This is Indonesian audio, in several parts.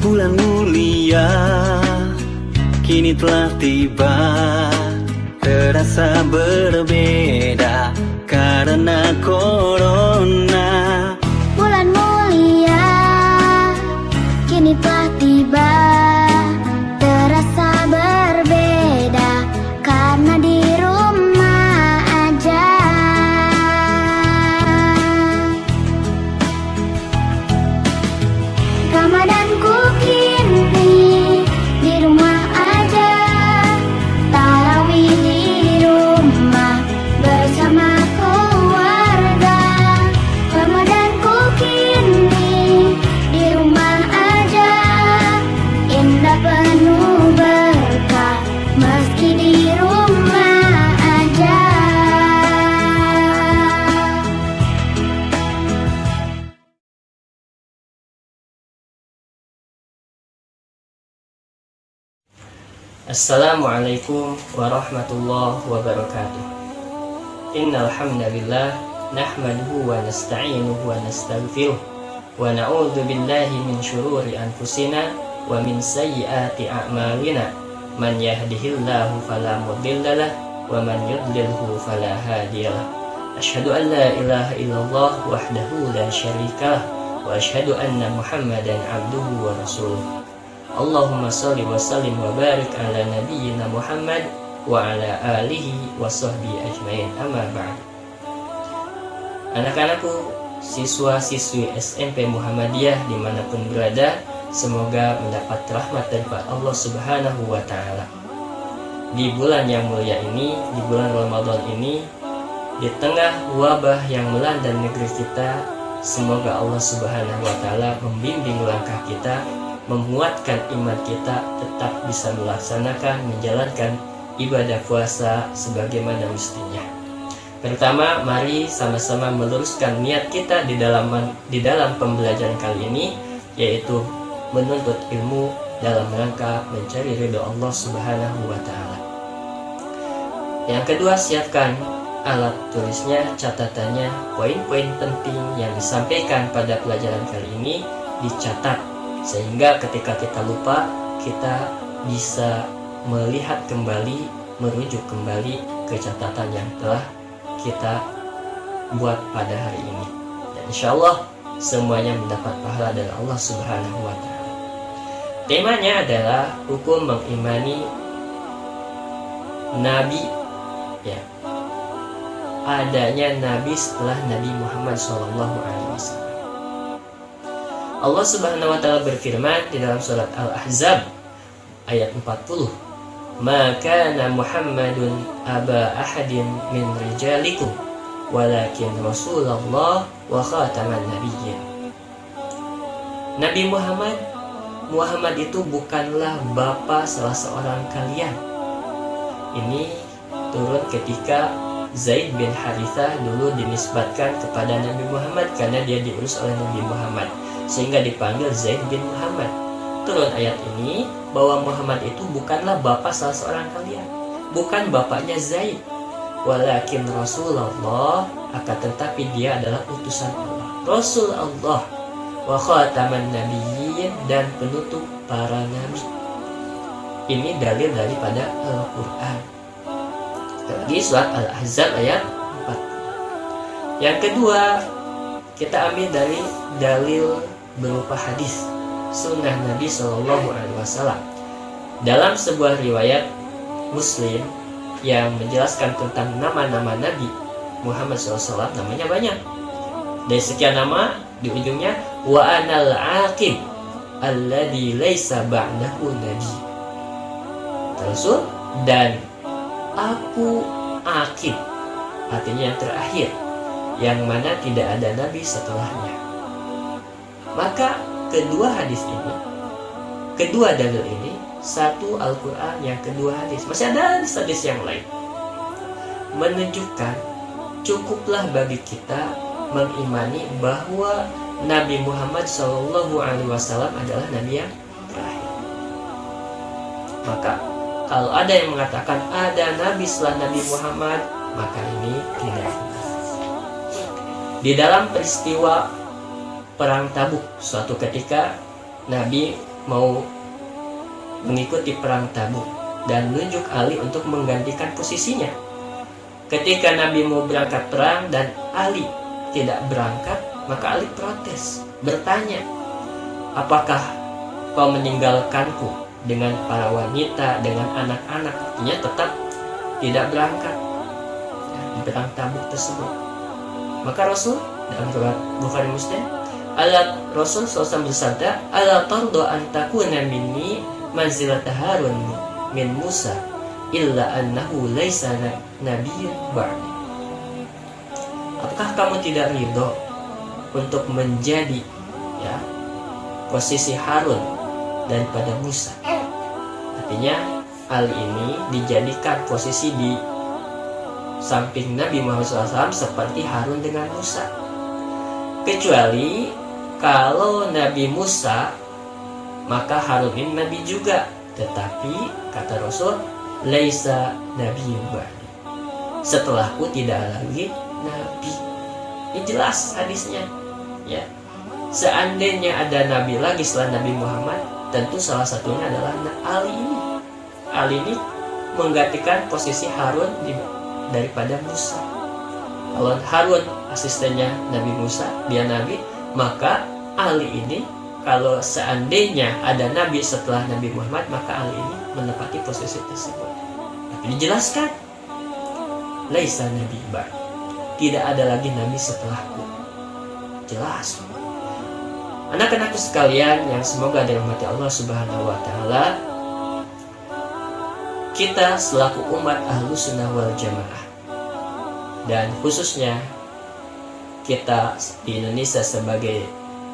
Bulan mulia kini telah tiba, terasa berbeda karena corona. Bulan mulia kini telah tiba, terasa berbeda karena di rumah aja. Ramadanku kini di rumah aja, tarawih di rumah bersama keluarga. Ramadanku kini di rumah aja, indah penuh berkah meski di rumah aja. Assalamualaikum warahmatullahi wabarakatuh. Innal hamdalillah nahmaduhu wa nasta'inuhu wa nastaghfiruh wa na'udzu billahi min syururi anfusina wa min sayyiati a'malina. Man yahdihillahu fala mudhillalah wa man yudlilhu fala hadiyalah. Asyhadu an la ilaha illallah wahdahu la syarikalah wa asyhadu anna Muhammadan abduhu wa rasuluh. Allahumma salli wa sallim wa barik ala nabiyyina Muhammad wa ala alihi wa sahbihi ajmain, amma ba'd. Anak-anakku, siswa-siswi SMP Muhammadiyah dimanapun berada, semoga mendapat rahmat daripada Allah Subhanahu wa Ta'ala. Di bulan yang mulia ini, di bulan Ramadan ini, di tengah wabah yang melanda negeri kita, semoga Allah Subhanahu wa Ta'ala membimbing langkah kita, menguatkan iman kita, tetap bisa melaksanakan, menjalankan ibadah puasa sebagaimana mestinya. Pertama, mari sama-sama meluruskan niat kita di dalam pembelajaran kali ini, yaitu menuntut ilmu dalam rangka mencari ridho Allah Subhanahu wa Ta'ala. Yang kedua, siapkan alat tulisnya, catatannya, poin-poin penting yang disampaikan pada pelajaran kali ini dicatat, sehingga ketika kita lupa, kita bisa melihat kembali, merujuk kembali ke catatan yang telah kita buat pada hari ini. Dan insya Allah semuanya mendapat pahala dari Allah Subhanahu wa Ta'ala. Temanya adalah hukum mengimani Nabi, ya, adanya Nabi setelah Nabi Muhammad SAW. Allah Subhanahu wa Ta'ala berfirman di dalam surat Al-Ahzab ayat 40, "Ma kana Muhammadun aba ahadin min rijalikum walakin Rasulullah wa khataman nabiyyin." Nabi Muhammad itu bukanlah bapa salah seorang kalian. Ini turun ketika Zaid bin Harithah dulu dinisbatkan kepada Nabi Muhammad karena dia diurus oleh Nabi Muhammad, sehingga dipanggil Zaid bin Muhammad. Turun ayat ini bahwa Muhammad itu bukanlah bapak salah seorang kalian, bukan bapaknya Zaid, walakin Rasulullah, akan tetapi dia adalah utusan Allah, Rasul Allah, wa khataman nabiyyin, dan penutup para nabi. Ini dalil daripada Al-Quran. Lagi surat Al-Ahzab ayat 4. Yang kedua, kita ambil dari dalil berupa hadis sunnah Nabi SAW. Dalam sebuah riwayat Muslim yang menjelaskan tentang nama-nama Nabi Muhammad SAW, namanya banyak. Dari sekian nama, di ujungnya wa anal aqib alladhi laisa ba'dahu nabi. Terus, dan aku aqib, artinya yang terakhir, yang mana tidak ada nabi setelahnya. Maka kedua hadis ini, kedua dalil ini, satu Al-Quran, yang kedua hadis. Masih ada hadis-hadis yang lain, menunjukkan cukuplah bagi kita mengimani bahwa Nabi Muhammad SAW adalah nabi yang terakhir. Maka kalau ada yang mengatakan ada nabi setelah Nabi Muhammad, maka ini tidak benar. Di dalam peristiwa Perang Tabuk, suatu ketika Nabi mau mengikuti perang Tabuk dan menunjuk Ali untuk menggantikan posisinya. Ketika Nabi mau berangkat perang dan Ali tidak berangkat, maka Ali protes, bertanya, apakah kau meninggalkanku dengan para wanita, dengan anak-anak? Artinya tetap tidak berangkat di perang Tabuk tersebut. Maka Rasul dalam surat Bukhari Muslim, Rasul SAW bersabda, ala tardo antakuna minni manzilata Harun min Musa illa annahu laisa nabiyyun ba'di. Apakah kamu tidak ridho untuk menjadi posisi Harun daripada Musa? Artinya Ali ini dijadikan posisi di samping Nabi Muhammad SAW seperti Harun dengan Musa. Kecuali kalau Nabi Musa, maka Harun ini Nabi juga. Tetapi kata Rasul, laisa nabiyyun ba'di, setelahku tidak lagi Nabi. Ini jelas hadisnya. Ya, seandainya ada Nabi lagi setelah Nabi Muhammad, tentu salah satunya adalah Ali ini. Ali ini menggantikan posisi Harun daripada Musa. Kalau Harun asistennya Nabi Musa, dia Nabi, maka Ali ini, kalau seandainya ada Nabi setelah Nabi Muhammad, maka Ali ini menepati posisi tersebut. Tapi dijelaskan, laisa nabi ba'di, tidak ada lagi Nabi setelahku. Jelas. Anak-anakku sekalian yang semoga dirahmati Allah Subhanahu wa Ta'ala, kita selaku umat Ahlus Sunnah wal Jamaah, dan khususnya kita di Indonesia sebagai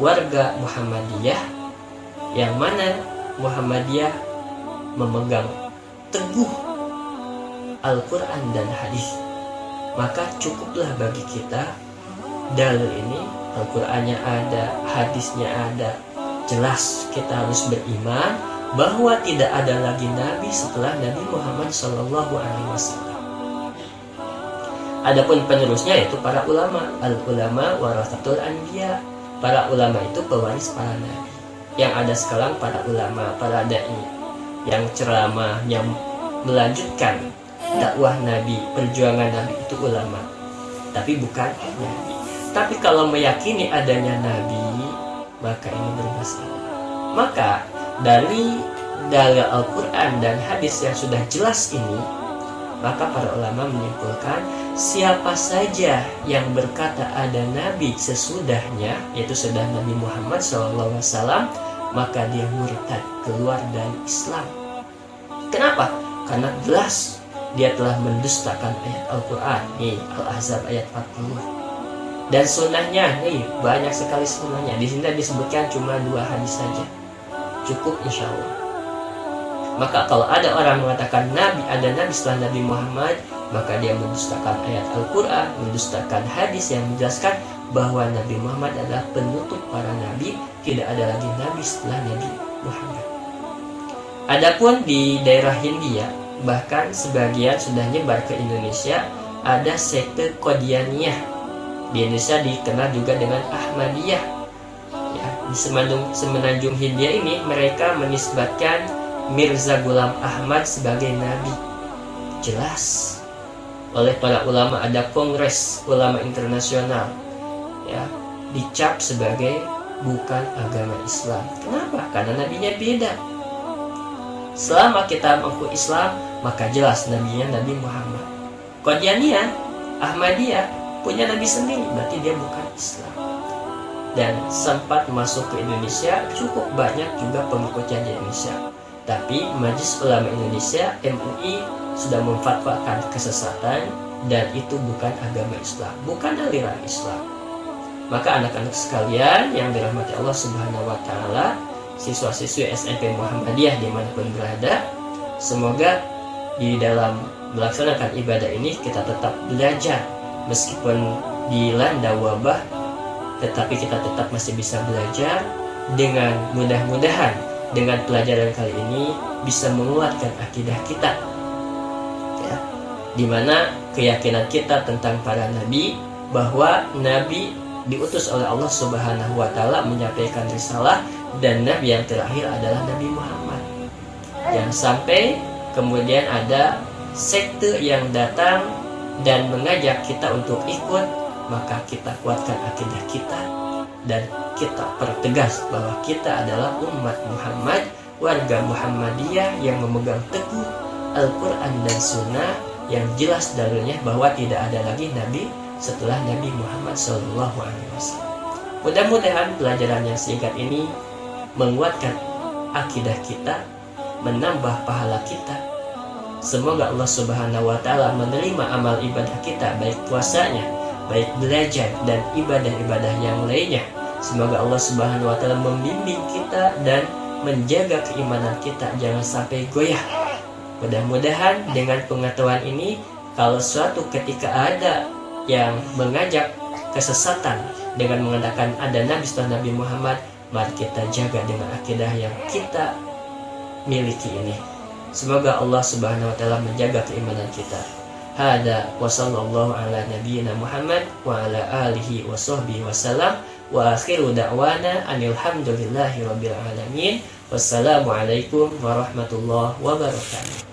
warga Muhammadiyah, yang mana Muhammadiyah memegang teguh Al-Quran dan hadis, maka cukuplah bagi kita dalil ini, Al-Qurannya ada, hadisnya ada, jelas kita harus beriman bahwa tidak ada lagi Nabi setelah Nabi Muhammad SAW. Adapun penerusnya yaitu para ulama, al-ulama warathatul anbiya. Para ulama itu pewaris para nabi. Yang ada sekarang para ulama, para dai yang ceramah, yang melanjutkan dakwah Nabi, perjuangan Nabi, itu ulama. Tapi bukan nabi. Tapi kalau meyakini adanya Nabi, maka ini bermasalah. Maka dari dalil Al-Quran dan hadis yang sudah jelas ini, maka para ulama menyimpulkan siapa saja yang berkata ada Nabi sesudahnya, yaitu sesudah Nabi Muhammad SAW, maka dia murtad, keluar dari Islam. Kenapa? Karena jelas dia telah mendustakan ayat Al-Quran. Nih, Al-Ahzab ayat 40. Dan sunnahnya, nih banyak sekali sunnahnya. Di sini disebutkan cuma 2 hadis saja, cukup insya Allah. Maka kalau ada orang mengatakan ada Nabi setelah Nabi Muhammad, maka dia mendustakan ayat Al-Quran, mendustakan hadis yang menjelaskan bahwa Nabi Muhammad adalah penutup para nabi, tidak ada lagi Nabi setelah Nabi Muhammad. Adapun di daerah Hindia, bahkan sebagian sudah nyebar ke Indonesia, ada sekte Qadianiyah. Di Indonesia dikenal juga dengan Ahmadiyah. Ya, di semenanjung Hindia ini mereka menisbatkan Mirza Ghulam Ahmad sebagai nabi. Jelas oleh para ulama, ada Kongres Ulama Internasional, ya, dicap sebagai bukan agama Islam. Kenapa? Karena nabinya beda. Selama kita mengaku Islam, maka jelas nabinya Nabi Muhammad. Qadianiyah, Ahmadiyah punya nabi sendiri, berarti dia bukan Islam. Dan sempat masuk ke Indonesia, cukup banyak juga pengikutnya di Indonesia. Tapi Majelis Ulama Indonesia (MUI) sudah memfatwakan kesesatan dan itu bukan agama Islam, bukan aliran Islam. Maka anak-anak sekalian yang dirahmati Allah Subhanahu wa Ta'ala, siswa-siswi SMP Muhammadiyah dimanapun berada, semoga di dalam melaksanakan ibadah ini kita tetap belajar, meskipun dilanda wabah, tetapi kita tetap masih bisa belajar. Dengan mudah-mudahan dengan pelajaran kali ini bisa menguatkan akidah kita, ya, dimana keyakinan kita tentang para nabi, bahwa nabi diutus oleh Allah Subhanahu wa Ta'ala menyampaikan risalah dan nabi yang terakhir adalah Nabi Muhammad. Jangan sampai kemudian ada sekte yang datang dan mengajak kita untuk ikut, maka kita kuatkan akidah kita dan kita pertegas bahwa kita adalah umat Muhammad, warga Muhammadiyah yang memegang teguh Al-Quran dan Sunnah yang jelas dalilnya bahwa tidak ada lagi nabi setelah Nabi Muhammad SAW. Mudah-mudahan pelajaran yang singkat ini menguatkan akidah kita, menambah pahala kita. Semoga Allah Subhanahu wa Ta'ala menerima amal ibadah kita, baik puasanya, baik belajar dan ibadah-ibadah yang lainnya. Semoga Allah Subhanahu wa Ta'ala membimbing kita dan menjaga keimanan kita jangan sampai goyah. Mudah-mudahan dengan pengetahuan ini, kalau suatu ketika ada yang mengajak kesesatan dengan mengatakan ada nabi setelah Nabi Muhammad, mari kita jaga dengan akidah yang kita miliki ini. Semoga Allah Subhanahu wa Ta'ala menjaga keimanan kita. Hada wa sallallahu ala nabiyyina Muhammad wa ala alihi wa sahbihi wasallam, wa akhiru da'wana anil hamdulillahi rabbil alamin. Wassalamualaikum warahmatullahi wabarakatuh.